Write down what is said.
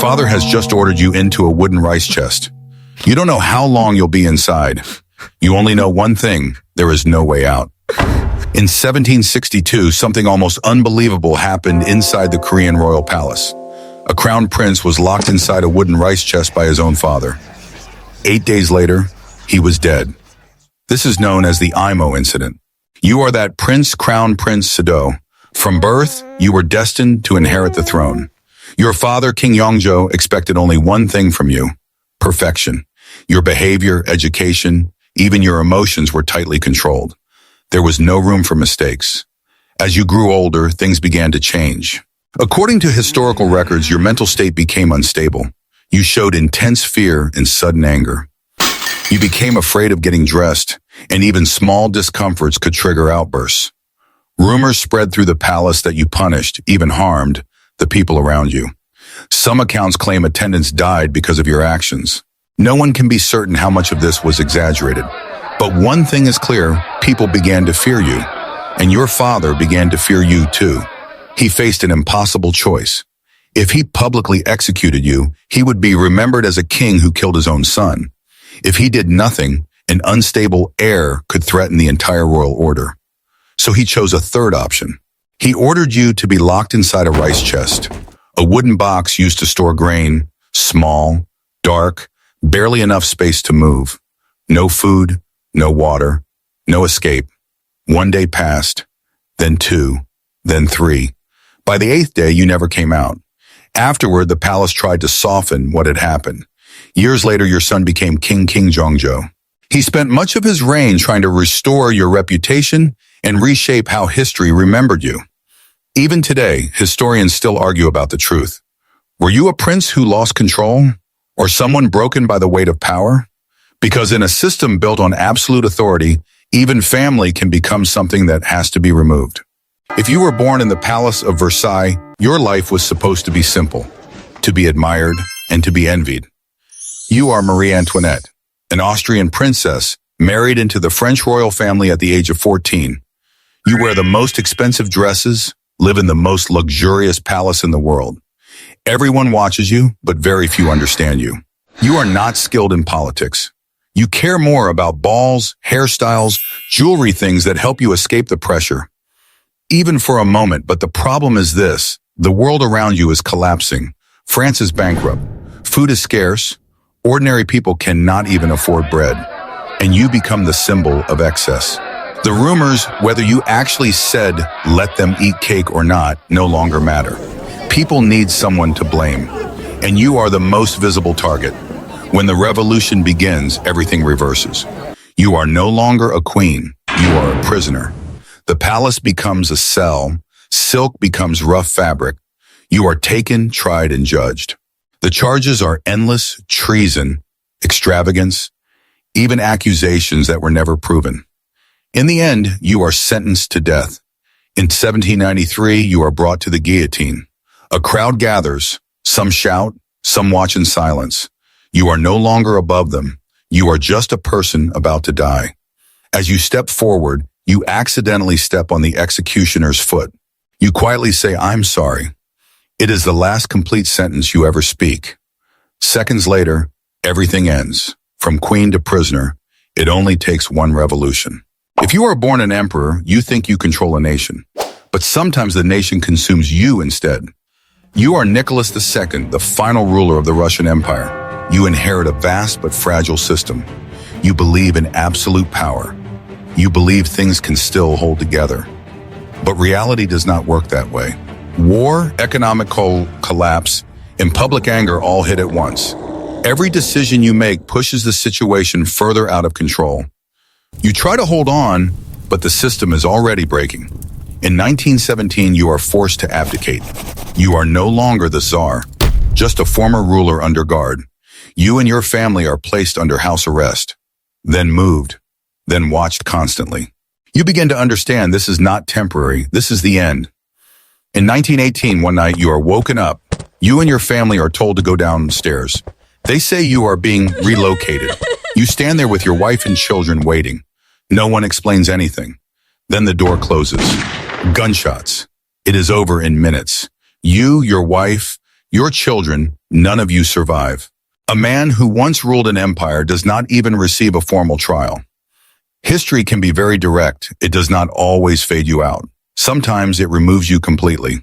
father has just ordered you into a wooden rice chest. You don't know how long you'll be inside. You only know one thing: there is no way out. In 1762, something almost unbelievable happened inside the Korean royal palace. A crown prince was locked inside a wooden rice chest by his own father. 8 days later, he was dead. This is known as the Imo incident. You are that crown prince Sado. From birth, you were destined to inherit the throne. Your father, King Yongjo, expected only one thing from you: perfection. Your behavior, education, even your emotions were tightly controlled. There was no room for mistakes. As you grew older, things began to change. According to historical records, your mental state became unstable. You showed intense fear and sudden anger. You became afraid of getting dressed, and even small discomforts could trigger outbursts. Rumors spread through the palace that you punished, even harmed, the people around you. Some accounts claim attendants died because of your actions. No one can be certain how much of this was exaggerated. But one thing is clear: people began to fear you, and your father began to fear you too. He faced an impossible choice. If he publicly executed you, he would be remembered as a king who killed his own son. If he did nothing, an unstable heir could threaten the entire royal order. So he chose a third option. He ordered you to be locked inside a rice chest, a wooden box used to store grain, small, dark, barely enough space to move. No food, no water, no escape. 1 day passed, then 2, then 3. By the 8th day, you never came out. Afterward, the palace tried to soften what had happened. Years later, your son became King Jongjo. He spent much of his reign trying to restore your reputation and reshape how history remembered you. Even today, historians still argue about the truth. Were you a prince who lost control, or someone broken by the weight of power? Because in a system built on absolute authority, even family can become something that has to be removed. If you were born in the Palace of Versailles, your life was supposed to be simple, to be admired and to be envied. You are Marie Antoinette, an Austrian princess married into the French royal family at the age of 14. You wear the most expensive dresses, live in the most luxurious palace in the world. Everyone watches you, but very few understand you. You are not skilled in politics. You care more about balls, hairstyles, jewelry, things that help you escape the pressure. Even for a moment, but the problem is this: the world around you is collapsing. France is bankrupt. Food is scarce. Ordinary people cannot even afford bread. And you become the symbol of excess. The rumors, whether you actually said, "let them eat cake" or not, no longer matter. People need someone to blame. And you are the most visible target. When the revolution begins, everything reverses. You are no longer a queen. You are a prisoner. The palace becomes a cell. Silk becomes rough fabric. You are taken, tried, and judged. The charges are endless: treason, extravagance, even accusations that were never proven. In the end, you are sentenced to death. In 1793, you are brought to the guillotine. A crowd gathers. Some shout, some watch in silence. You are no longer above them. You are just a person about to die. As you step forward, you accidentally step on the executioner's foot. You quietly say, "I'm sorry." It is the last complete sentence you ever speak. Seconds later, everything ends. From queen to prisoner, it only takes one revolution. If you are born an emperor, you think you control a nation. But sometimes the nation consumes you instead. You are Nicholas II, the final ruler of the Russian Empire. You inherit a vast but fragile system. You believe in absolute power. You believe things can still hold together. But reality does not work that way. War, economic collapse, and public anger all hit at once. Every decision you make pushes the situation further out of control. You try to hold on, but the system is already breaking. In 1917, you are forced to abdicate. You are no longer the Tsar, just a former ruler under guard. You and your family are placed under house arrest, then moved, then watched constantly. You begin to understand this is not temporary, this is the end. In 1918, one night, you are woken up. You and your family are told to go downstairs. They say you are being relocated. You stand there with your wife and children waiting. No one explains anything. Then the door closes. Gunshots. It is over in minutes. You, your wife, Your children, none of you survive. A man who once ruled an empire does not even receive a formal trial. History can be very direct. It does not always fade you out. Sometimes it removes you completely.